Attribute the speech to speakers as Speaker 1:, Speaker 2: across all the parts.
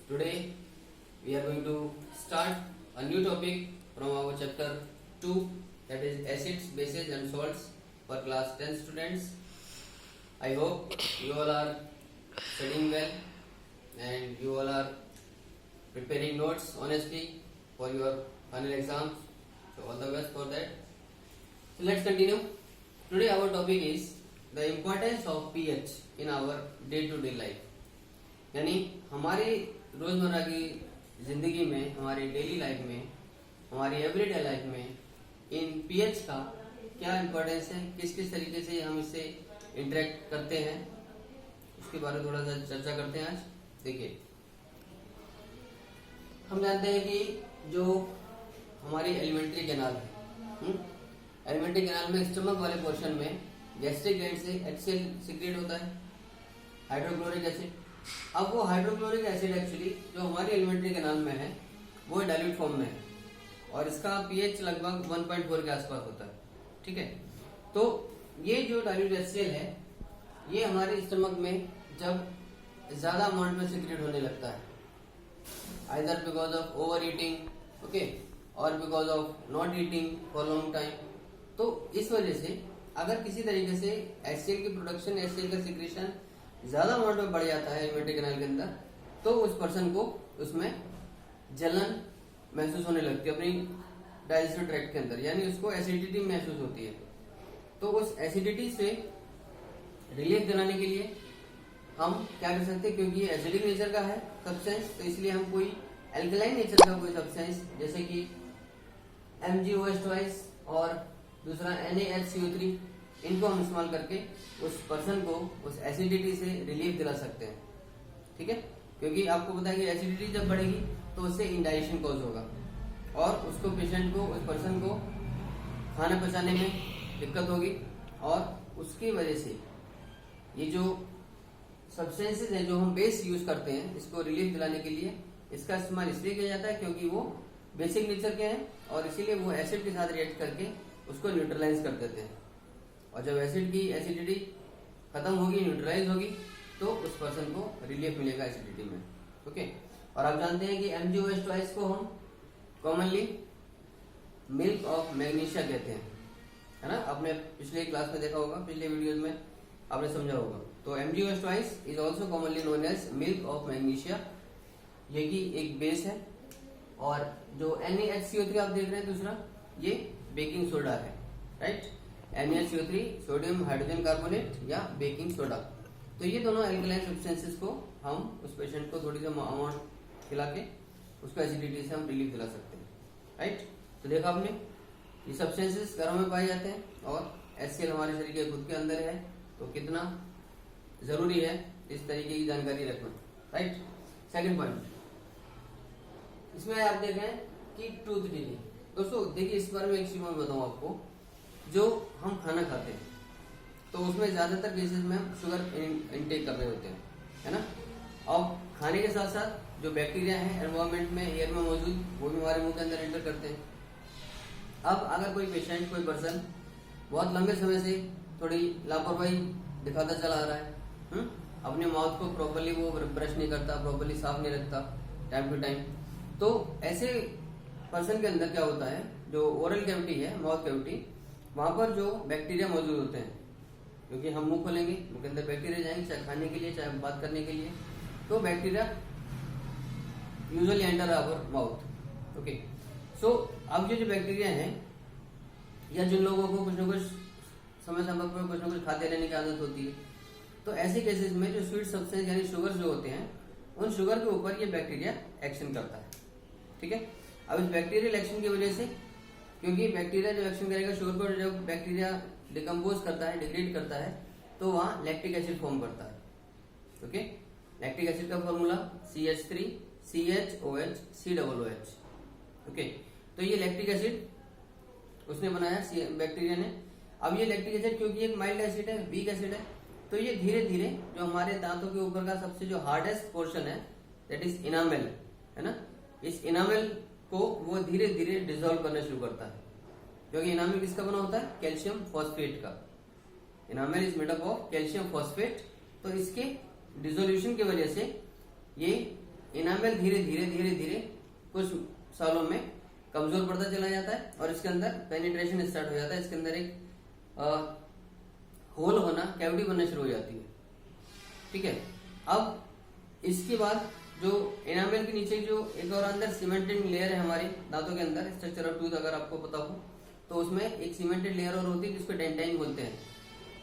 Speaker 1: Today we are going to start a new topic from our chapter 2, that is acids, bases and salts for class 10 students. I hope you all are studying well and you all are preparing notes honestly for your final exams. So all the best for that. So let's continue. Today our topic is the importance of pH in our day to day life. यानी हमारे रोजमर्रा की जिंदगी में, हमारी daily life में, हमारी everyday life में इन पीएच का क्या इम्पोर्टेंस है, किस किस तरीके से हम इससे इंटरेक्ट करते हैं, उसके बारे में थोड़ा सा चर्चा करते हैं आज। देखिए, हम जानते हैं कि जो हमारी एलिमेंट्री कैनाल है, एलिमेंट्री कैनाल में स्टमक वाले पोर्शन में गैस्ट्रिक ग्लैंड से HCl सीक्रेट होता है, हाइड्रोक्लोरिक एसिड। अब वो हाइड्रोक्लोरिक एसिड एक्चुअली जो हमारी एलिमेंट्री कैनाल में है वो डाइल्यूट फॉर्म में है और इसका पीएच लगभग 1.4 के आसपास होता है। ठीक है, तो ये जो डाइल्यूट HCl है ये हमारे स्टमक में जब ज्यादा अमाउंट में सीक्रेट होने लगता है, either because of over eating, okay, और because of not eating for long time, तो इस वजह से अगर किसी तरीके से HCl की प्रोडक्शन, HCl का सीक्रेशन ज्यादा अमाउंट में बढ़ जाता है एलिमेंट्री कैनाल के अंदर, तो उस पर्सन को उसमें जलन महसूस होने लगती है अपनी डाइजेस्टिव ट्रैक्ट के अंदर, यानी उसको एसिडिटी महसूस होती है। तो उस एसिडिटी से रिलीफ दिलाने के लिए हम क्या कर सकते हैं, क्योंकि ये एसिडिक नेचर का है सब्सटेंस, तो इसलिए हम कोई एल्कलाइन नेचर का कोई सब्सटेंस जैसे कि MgOH और दूसरा NaHCO3, इनको हम इस्तेमाल करके उस पर्सन को उस एसिडिटी से रिलीफ दिला सकते हैं। ठीक है, क्योंकि आपको पता है कि एसिडिटी जब बढ़ेगी तो उससे इंडाइजेशन कॉज होगा और उसको, पेशेंट को, उस पर्सन को खाना पचाने में दिक्कत होगी और उसकी वजह से ये जो सब्सटेंसेस हैं जो हम बेस यूज करते हैं इसको रिलीफ दिलाने के लिए, इसका इस्तेमाल इसलिए किया जाता है क्योंकि वो बेसिक नेचर के हैं और इसीलिए वो एसिड के साथ रिएक्ट करके उसको न्यूट्रलाइज कर देते हैं। और जब एसिड की एसिडिटी खत्म होगी, न्यूट्रलाइज होगी, तो उस पर्सन को रिलीफ मिलेगा एसिडिटी में। ओके, और आप जानते हैं कि MgOH को हम कॉमनली मिल्क ऑफ मैग्नीशिया कहते हैं, है ना। आपने पिछले क्लास में देखा होगा, पिछले वीडियोस में आपने समझा होगा। तो MgOH is also commonly known as milk of magnesia, ये की एक बेस है। और जो NaHCO3 आप देख रहे हैं दूसरा, ये बेकिंग सोडा है, right. NaHCO3 sodium hydrogen carbonate या बेकिंग सोडा। तो ये दोनों एल्कलाइन सब्सटेंसेस को हम उस पेशेंट को थोड़ी सी अमाउंट खिला के उसको एसिडिटी से हम रिलीफ दिला सकते हैं, राइट। तो देखा आपने, ये सब्सटेंसेस घरों में पाए जाते हैं और HCl हमारे शरीर के खुद के अंदर है, तो कितना जरूरी है इस तरीके की जानकारी रखना, राइट। सेकंड पॉइंट, इसमें आप देख रहे हैं कि टूथ डिलीट। दोस्तों देखिए, इस बारे में एक चीज मैं बताऊं आपको, जो हम खाना खाते हैं तो उसमें ज्यादातर केसेस में हम शुगर इनटेक कर रहे होते हैं, है ना। और खाने के साथ साथ जो बैक्टीरिया है एनवायरमेंट में, एयर में मौजूद, वो भी हमारे मुंह के अंदर एंटर करते हैं। अब अगर कोई पेशेंट, कोई पर्सन बहुत लंबे समय से थोड़ी लापरवाही दिखाता चला आ रहा है, अपने माउथ को प्रॉपरली वो ब्रश नहीं करता, प्रॉपरली साफ नहीं रखता टाइम टू टाइम, तो ऐसे पर्सन के अंदर क्या होता है, जो ओरल कैविटी है, माउथ कैविटी, वहां पर जो बैक्टीरिया मौजूद होते हैं, क्योंकि हम मुंह खोलेंगे, मुंह के अंदर बैक्टीरिया जाएंगे, चाहे खाने के लिए चाहे बात करने के लिए, तो bacteria usually enter our mouth. Okay, so अब ये जो बैक्टीरिया है, या जिन लोगों को कुछ न कुछ समय समय पर कुछ न कुछ खाते रहने की आदत होती है, तो ऐसे केसेस में जो स्वीट सब्सटेंस यानी शुगर जो होते हैं, उन शुगर के ऊपर ये बैक्टीरिया एक्शन करता है। ठीक है, अब इस बैक्टीरियल एक्शन की वजह से, क्योंकि बैक्टीरिया जो एक्शन करेगा शुगर पर, जब बैक्टीरिया डिकम्पोज करता है, डिग्रेड करता है, तो वहां लैक्टिक एसिड फॉर्म करता है। ओके, लैक्टिक एसिड का formula CH3 CHOH COOH। Okay, तो ये लैक्टिक एसिड उसने बनाया बैक्टीरिया ने। अब ये लैक्टिक एसिड क्योंकि एक माइल्ड एसिड है, वीक एसिड है, तो ये धीरे धीरे जो हमारे दांतों के ऊपर का सबसे जो हार्डेस्ट पोर्शन है, दैट इज इनामेल, है ना, इस इनामेल को वो धीरे धीरे डिसॉल्व करना शुरू करता है। क्योंकि इनामेल किसका बना होता है, कैल्शियम फॉस्फेट का। Enamel is made up of calcium phosphate, तो इसके डिसोल्यूशन की वजह से ये इनामेल धीरे धीरे कुछ सालों में कमजोर पड़ता चला जाता है और इसके अंदर पेनिट्रेशन स्टार्ट हो जाता है, इसके अंदर एक होल होना, कैविटी बनना शुरू हो जाती है। ठीक है, अब इसके बाद जो एनामेल के नीचे जो एक और अंदर सीमेंटेड लेयर है हमारे दांतों के अंदर, स्ट्रक्चर ऑफ टूथ अगर आपको पता हो तो उसमें एक सीमेंटेड लेयर और होती है जिसको डेंटाइन बोलते हैं।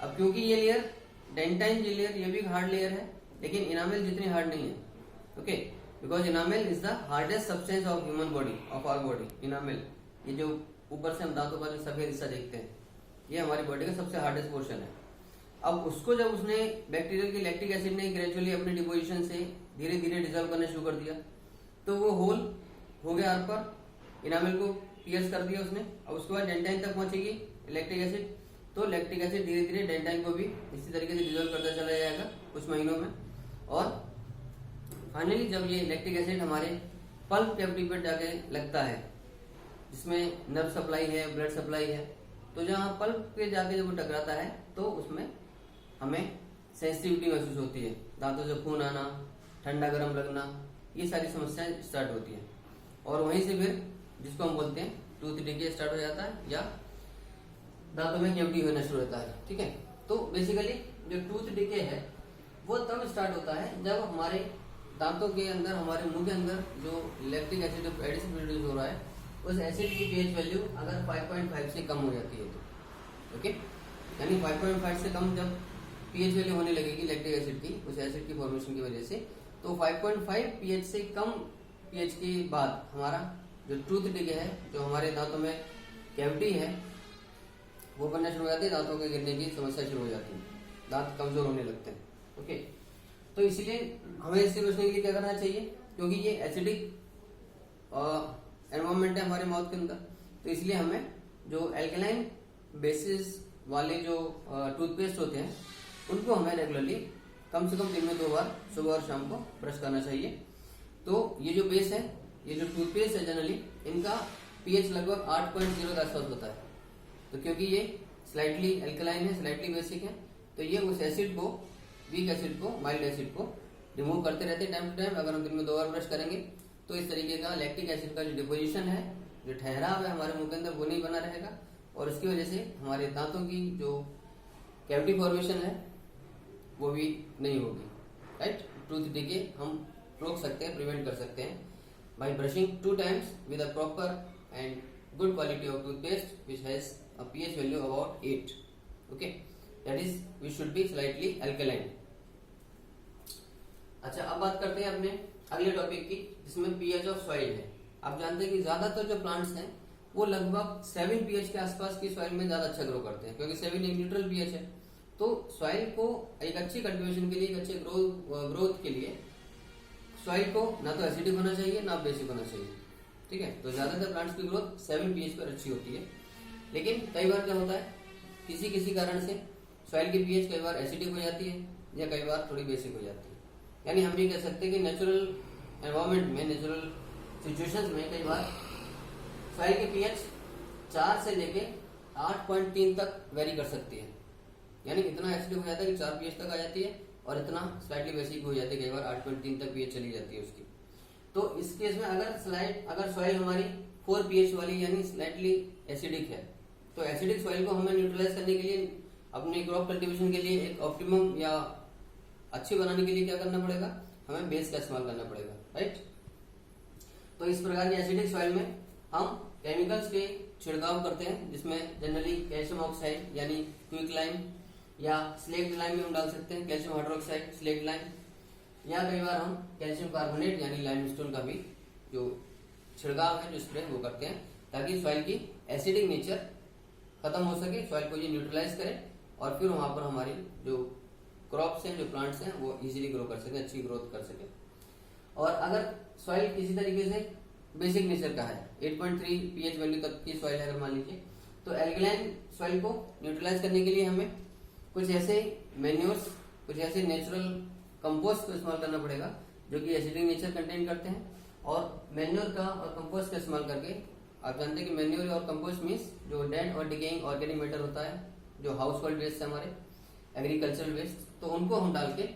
Speaker 1: अब क्योंकि ये लेयर डेंटाइन लेयर ये भी हार्ड लेयर है, लेकिन इनामेल जितनी हार्ड नहीं है। Okay, because enamel is the hardest substance of human body, of our body. Enamel, ये जो ऊपर से हम दांतों का जो सफेद हिस्सा देखते हैं, ये हमारी बॉडी का सबसे हार्डेस्ट पोर्शन है। अब उसको जब उसने बैक्टीरियल की लैक्टिक एसिड ने ग्रेजुअली अपने डिपोजिशन से धीरे धीरे डिजोल्व करना शुरू कर दिया, तो वो होल हो गया आर पर, इनामेल को पियर्स कर दिया उसने। अब उसके बाद डेंटाइन तक पहुंचेगी लैक्टिक एसिड, तो लैक्टिक एसिड धीरे धीरे डेंटाइन को भी इसी तरीके से डिजोल्व करता चला जाएगा कुछ महीनों में। और फाइनली जब ये लैक्टिक एसिड हमारे पल्प कैविटी पर जाके लगता है, जिसमें नर्व सप्लाई है, ब्लड सप्लाई है, तो जहाँ पल्प पे जाके जब वो टकराता है तो उसमें हमें सेंसिटिविटी महसूस होती है, दांतों से खून आना, ठंडा गर्म लगना, ये सारी समस्याएं स्टार्ट होती हैं। और वहीं से फिर जिसको हम बोलते हैं टूथ डिके स्टार्ट हो जाता है या दांतों में कैविटी होना शुरू होता है। ठीक है, तो बेसिकली जो टूथ डिके है वो तब स्टार्ट होता है जब हमारे दांतों के अंदर, हमारे मुंह के अंदर जो लैक्टिक एसिड एडिशन प्रोड्यूस हो रहा है, उस एसिड की पीएच वैल्यू अगर 5.5 से कम हो जाती है तो ओके, यानी 5.5 से कम जब पीएच वैल्यू होने लगेगी लैक्टिक एसिड की, उस एसिड की फॉर्मेशन की वजह से, तो 5.5 पीएच से कम पीएच के बाद हमारा जो टूथ डिके है, जो हमारे दांतों में कैविटी है, वो बनना शुरू हो जाती है, दांतों के गिरने की समस्या शुरू हो जाती है, दांत कमजोर होने लगते हैं। ओके, तो इसलिए हमें इससे बचने के लिए क्या करना चाहिए, क्योंकि ये एसिडिक एनवायरमेंट है हमारे माउथ के अंदर, तो इसलिए हमें जो एल्कलाइन बेसिस वाले जो टूथपेस्ट होते हैं उनको हमें रेगुलरली कम से कम दिन में 2 बार, सुबह और शाम को ब्रश करना चाहिए। तो ये जो बेस है, ये जो टूथपेस्ट है जनरली, इनका पीएच लगभग 8.0 के आसपास होता है। तो क्योंकि ये स्लाइटली एल्कलाइन है, स्लाइटली बेसिक है, तो ये उस एसिड को, वीक एसिड को, माइल्ड एसिड को रिमूव करते रहते हैं टाइम टू टाइम। अगर हम दिन में 2 बार ब्रश करेंगे तो इस तरीके का लैक्टिक एसिड का जो डिपोजिशन है, जो ठहराव है हमारे मुंह के अंदर, वो नहीं बना रहेगा और इसकी वजह से हमारे दांतों की जो कैविटी फॉर्मेशन है वो भी नहीं होगी। राइट, टूथ डिके हम रोक सकते हैं, प्रिवेंट कर सकते हैं by brushing 2 times with a proper and good quality of toothpaste which has a pH value about 8. Okay, that is we should be slightly alkaline. अच्छा, अब बात करते हैं अपने अगले टॉपिक की, जिसमें पीएच ऑफ सॉइल है। आप जानते हैं कि ज्यादातर जो प्लांट्स हैं वो लगभग 7 पीएच के आसपास की सॉइल में ज्यादा अच्छा ग्रो करते हैं, क्योंकि 7 एक न्यूट्रल पीएच है। तो सॉइल को एक अच्छी कल्टीवेशन के लिए, एक अच्छे ग्रोथ के लिए सॉइल को ना तो एसिडिक होना चाहिए ना बेसिक होना चाहिए। ठीक है, तो ज्यादातर प्लांट्स की ग्रोथ 7 पीएच पर अच्छी होती है। लेकिन कई बार क्या होता है, किसी कारण से सॉइल की पीएच कई बार एसिडिक हो जाती है या कई बार थोड़ी बेसिक हो जाती है। यानी हम ये कह सकते हैं कि नेचुरल एनवायरमेंट में, नेचुरल सिचुएशंस में कई बार सॉइल की पीएच 4 से लेके 8.3 तक वेरी कर सकती है। यानी इतना एसिडिक हो जाता है कि 4 पीएच तक आ जाती है और इतना स्लाइटली बेसिक हो जाती है, कई बार 8.3 तक पीएच चली जाती है उसकी। तो इस केस में अगर सॉइल हमारी 4 पीएच वाली यानी स्लाइटली एसिडिक है, तो एसिडिक सॉइल को हमें न्यूट्रलाइज करने के लिए, अपने क्रॉप कल्टीवेशन के लिए एक ऑप्टिमम या अच्छी बनाने के लिए क्या करना पड़ेगा, हमें बेस का इस्तेमाल करना पड़ेगा। राइट, तो इस प्रकार की एसिडिक सॉइल में हम केमिकल्स के छिड़काव करते हैं, जिसमें जनरली कैल्शियम ऑक्साइड यानी क्विकलाइम या स्लेक्ट लाइम भी हम डाल सकते हैं, कैल्शियम हाइड्रोक्साइड, स्लेक्ट लाइम, या कई बार हम कैल्शियम कार्बोनेट यानी लाइमस्टोन का भी जो छिड़काव है, जो स्प्रे वो करते हैं, ताकि सॉइल की एसिडिक नेचर खत्म हो सके, सॉइल को ये न्यूट्रलाइज करे और फिर वहां पर हमारी जो क्रॉप्स हैं, जो प्लांट्स हैं, वो इजीली ग्रो कर सके, अच्छी ग्रोथ कर सके। और अगर सॉइल किसी तरीके से बेसिक नेचर का है, 8.3 पीएच वैल्यू तक की सॉइल है अगर मान लीजिए, तो एल्कलाइन सॉइल को न्यूट्रलाइज करने के लिए हमें कुछ ऐसे मैन्योर्स, कुछ ऐसे नेचुरल कंपोस्ट को इस्तेमाल करना पड़ेगा जो कि एसिडिक नेचर कंटेन करते हैं। और मैन्योर का और कंपोस्ट का इस्तेमाल करके, आप जानते हैं कि मैन्योर और कंपोस्ट मीन्स जो डेड और डिकेइंग ऑर्गेनिक मैटर होता है, जो हाउस होल्ड वेस्ट है हमारे, एग्रीकल्चरल वेस्ट, तो उनको हम डाल के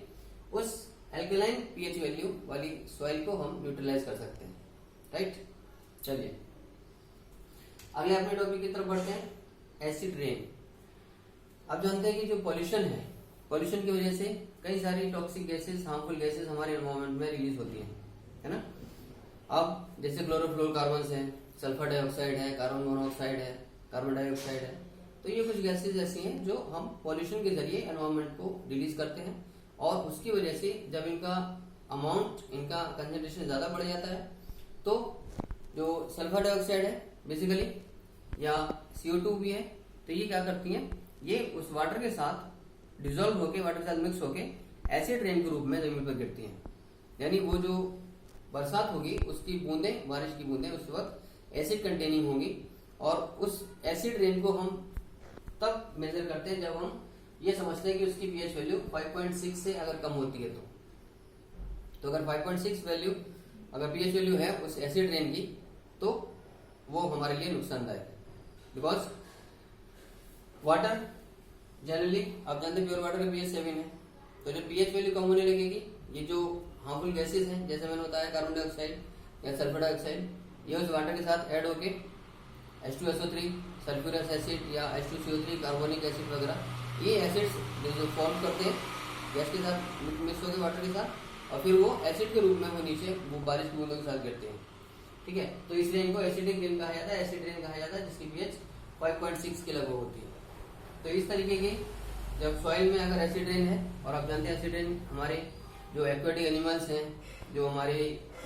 Speaker 1: उस एल्कलाइन पीएच वैल्यू वाली सॉइल को हम न्यूट्रलाइज कर सकते हैं, राइट। चलिए अगले अपने टॉपिक की तरफ बढ़ते हैं, एसिड रेन। आप जानते हैं कि जो पॉल्यूशन है, पॉल्यूशन की वजह से कई सारी टॉक्सिक गैसेस, हार्मफुल गैसेस हमारे एनवायरमेंट में रिलीज होती हैं, है ना। अब जैसे क्लोरोफ्लोरोकार्बन्स हैं, सल्फर डाइऑक्साइड है, कार्बन मोनोऑक्साइड है, कार्बन डाइऑक्साइड है, तो ये कुछ गैसेज ऐसी हैं जो हम पॉल्यूशन के जरिए एनवायरमेंट को रिलीज करते हैं, और उसकी वजह से जब इनका अमाउंट, इनका कंसेंट्रेशन ज्यादा बढ़ जाता है, तो जो सल्फर डाइऑक्साइड है बेसिकली, या CO2 भी है, तो ये क्या करती हैं, ये उस वाटर के साथ डिजोल्व होके, वाटर के साथ मिक्स होके एसिड रेन के रूप में जमीन पर गिरती हैं। यानी वो जो बरसात होगी उसकी बूंदें, बारिश की बूंदें उस वक्त एसिड कंटेनिंग होंगी, और उस एसिड रेन को हम तब मेजर करते हैं जब हम ये समझते हैं कि उसकी पीएच वैल्यू 5.6 से अगर कम होती है तो अगर 5.6 वैल्यू अगर पीएच वैल्यू है उस एसिड रेन की, तो वो हमारे लिए नुकसानदायक है। बिकॉज वाटर जनरली आप जानते हैं प्योर वाटर का पीएच 7 है, तो जब पीएच वैल्यू कम होने लगेगी, ये जो हार्मफुल गैसेज हैं जैसे मैंने बताया कार्बन डाइऑक्साइड या सल्फर डाइऑक्साइड, ये उस वाटर के साथ ऐड होके H2SO3, सल्फ्यूरस एसिड या H2CO3, कार्बोनिक एसिड वगैरह, ये एसिड्स जो फॉर्म करते हैं गैस के साथ मिक्स होकर वाटर के साथ, और फिर वो एसिड के रूप में वो नीचे वो बारिश की बूंदों के साथ गिरते हैं, ठीक है। तो इस रेन को एसिडिक रेन कहा जाता है, एसिड रेन कहा जाता है, जिसकी पीएच 5.6 के लगभग होती है। तो इस तरीके की जब सॉइल में अगर एसिड रेन है, और आप जानते हैं एसिड रेन हमारे जो एक्वेटिक एनिमल्स हैं, जो हमारे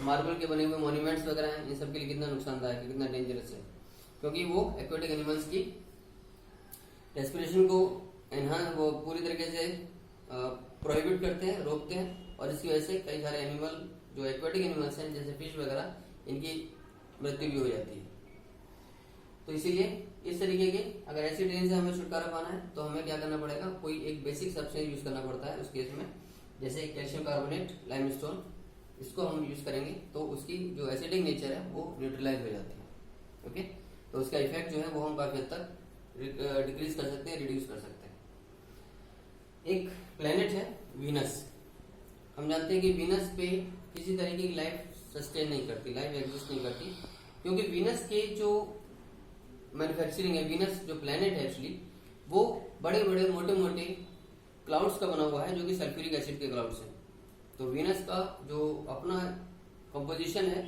Speaker 1: मार्बल के बने हुए मॉन्यूमेंट्स वगैरह हैं, इन सब के लिए कितना नुकसानदायक है, कितना डेंजरस है, क्योंकि वो एक्वेटिक एनिमल्स की रेस्पिरेशन को वो पूरी तरीके से प्रोहिबिट करते हैं, रोकते हैं, और इसकी वजह से कई सारे एनिमल जो एक्वेटिक एनिमल्स हैं जैसे फिश वगैरह, इनकी मृत्यु भी हो जाती है। तो इसीलिए इस तरीके के अगर एसिड रेन से हमें छुटकारा पाना है तो हमें क्या करना पड़ेगा, कोई एक बेसिक सब्सटेंस यूज करना पड़ता है उस केस में, जैसे कैल्शियम कार्बोनेट, लाइमस्टोन, इसको हम यूज करेंगे तो उसकी जो एसिडिक नेचर है वो न्यूट्रलाइज हो जाती है। ओके, तो उसका इफेक्ट जो है वो हम काफी हद तक डिक्रीज कर सकते हैं, रिड्यूस कर सकते हैं। एक प्लेनेट है वीनस। हम जानते हैं कि वीनस पे किसी तरीके की लाइफ सस्टेन नहीं करती, लाइफ एग्जिस्ट नहीं करती, क्योंकि वीनस के जो मैन्युफैक्चरिंग है, वीनस जो प्लेनेट है एक्चुअली वो बड़े बड़े मोटे मोटे क्लाउड्स का बना हुआ है, जो कि सल्फ्यूरिक एसिड के क्लाउड्स हैं। तो वीनस का जो अपना कंपोजिशन है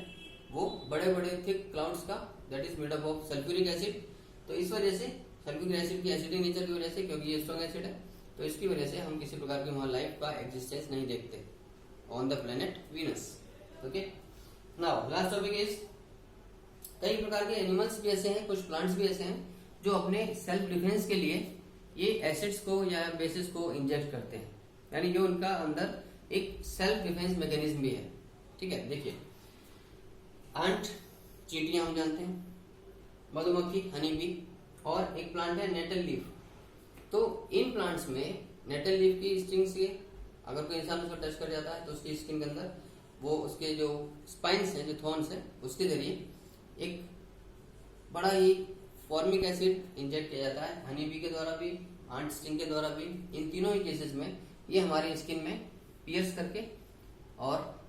Speaker 1: वो बड़े बड़े थिक क्लाउड्स का, that is made up of sulphuric acid. तो इस वजह से सल्फ्यूरिक एसिड की एसिडिक नेचर की वजह से, क्योंकि ये स्ट्रॉन्ग एसिड है, तो इसकी वजह से हम किसी प्रकार की वहां लाइफ का एग्जिस्टेंस नहीं देखते on the planet Venus. Okay, now last topic is, कई प्रकार के एनिमल्स भी ऐसे हैं, कुछ प्लांट्स भी ऐसे हैं जो अपने सेल्फ डिफेंस के लिए ये एसिड्स को या बेसिस को इंजेक्ट करते हैं, यानी ये उनका अंदर एक सेल्फ डिफेंस मैकेनिज्म भी है। ठीक है, देखिए आंट, चींटियां हम जानते हैं, मधुमक्खी, हनी बी, और एक प्लांट है नेटल लीफ। तो इन प्लांट्स में नेटल लीफ की स्टिंग से अगर कोई इंसान उसको टच कर जाता है तो उसकी स्किन के अंदर वो उसके जो स्पाइन्स हैं, जो थॉर्न्स हैं, उसके जरिए एक बड़ा ही फॉर्मिक एसिड इंजेक्ट किया जाता है, हनी बी के द्वारा भी, आंट स्टिंग के द्वारा भी। इन तीनों ही केसेस में ये हमारी स्किन में पियर्स करके, और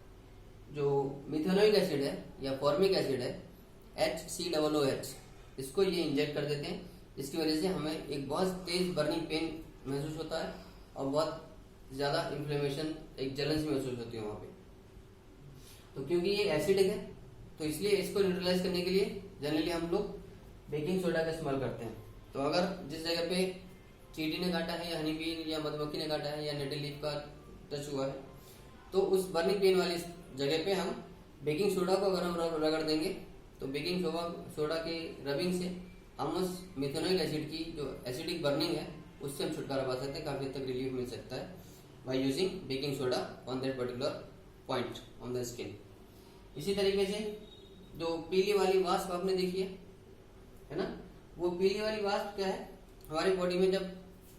Speaker 1: जो मिथेनोइक एसिड है या फॉर्मिक एसिड है HCOOH, इसको ये इंजेक्ट कर देते हैं, जिसकी वजह से हमें एक बहुत तेज बर्निंग पेन महसूस होता है और बहुत ज्यादा इन्फ्लेमेशन, एक जलन सी महसूस होती है वहां पे। तो क्योंकि ये एसिडिक है तो इसलिए इसको न्यूट्रलाइज करने के लिए जनरली हम लोग बेकिंग सोडा का इस्तेमाल करते हैं। तो अगर जिस जगह पे चींटी ने काटा है या हनी बी या मधुमक्खी ने काटा है या नेटल लीफ का टच हुआ है, तो उस बर्निंग पेन वाली जगह पे हम बेकिंग सोडा को अगर हम रगड़ देंगे तो बेकिंग सोडा के रबिंग से हम उस मिथेनोइक एसिड की जो एसिडिक बर्निंग है उससे हम छुटकारा पा सकते हैं, काफी हद तक रिलीफ मिल सकता है by using baking soda on that particular point on the skin. इसी तरीके से जो पीली वाली वास्प आपने देखी है ना, वो पीली वाली वास्प क्या है, हमारी बॉडी में जब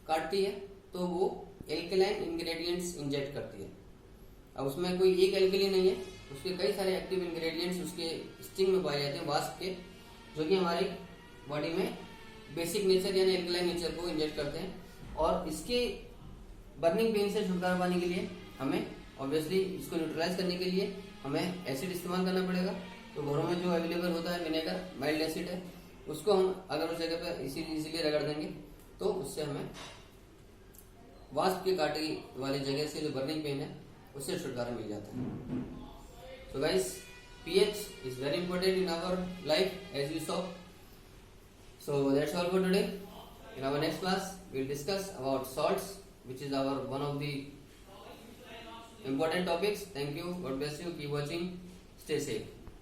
Speaker 1: काटती है तो वो एल्कलाइन इंग्रेडिएंट्स इंजेक्ट करती है। अब उसमें कोई एक एल्कली नहीं है, उसके कई सारे एक्टिव इंग्रेडिएंट्स उसके स्टिंग में पाए जाते हैं वास्प के, जो कि हमारी बॉडी में बेसिक नेचर यानी एल्कलाइन नेचर को इंजेक्ट करते हैं। और इसके बर्निंग पेन से छुटकारा पाने के लिए हमें ऑब्वियसली इसको न्यूट्रलाइज करने के लिए हमें एसिड इस्तेमाल करना पड़ेगा। तो घरों में जो अवेलेबल होता है विनेगर, माइल्ड एसिड है, उसको हम अगर उस जगह पे इसीलिए रगड़ देंगे तो उससे हमें वास्प के कांटे वाली जगह से जो बर्निंग पेन है उससे छुटकारा मिल जाता है। So guys, pH is very important in our life, as you saw. So that's all for today. In our next class, we'll discuss about salts, which is our one of the important topics. Thank you. God bless you. Keep watching. Stay safe.